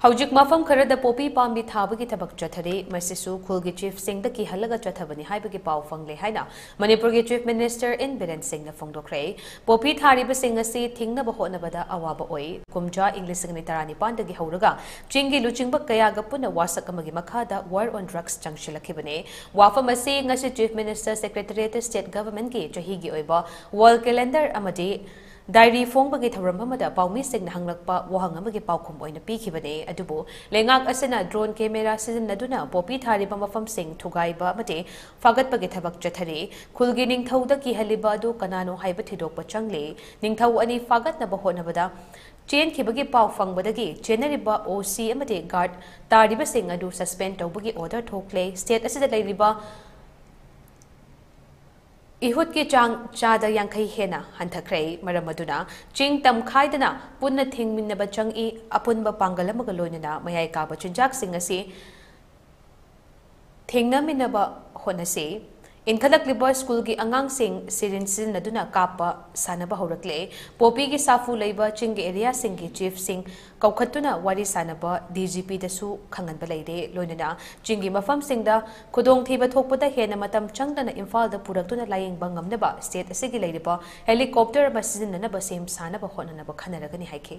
Houjik mafam kharada popi pambi thabagi thabak chathari.Masisu Khul gi chief singda kihanlaga chathabani haibagi pau fangle haina Manipur gi chief minister N.BIREN singna fongdokre popi thariba singasi thingna bahonabada awaba oi kumja English ngani tarani pandagi hauraga chingi luchingba kaya ga puna wasak amagi makhada war on drugs changshilakibane wafam asi ngasi chief minister secretariat state government gi chahi gi oiba wall calendar amadi Diary phone bagi tharam hamada paumi sing hanglakpa wahang amagi paukhum oina pikhibane adubu lengak asena drone camera season naduna popi thari mafam sing thugaiba mate fagat bagi thabak chathari khulgi ningthauda ki haliba adu kanano haiba thidokpa changle ningthau ani fagat na bahona bada chain khibagi pau fangbadagi chenariba OC amate guard tariba sing adu suspend tawbagi order thokle state asida leiriba Ihut ki chang chada yankai hena hanthakre maramaduna ching tam khaidana punna thingminna chang I apunba pangalamaga loinana mayai ka ba chunjak sing asi thingna minaba honase inkhalak liba school gi angang sing sirin sin naduna kapa sanaba horakle popi gi safu leiba ching gi area sing gi chief sing kaukhatuna wari sanaba DGP dasu khangan ba leire loinana ching gi mafam singda khudong thiba thokpada hena matam changdana imphal da puraktuna layeng bangamnaba state asigi leiriba helicopter ba sizinna ba sem sanaba honana ba khanaragani haike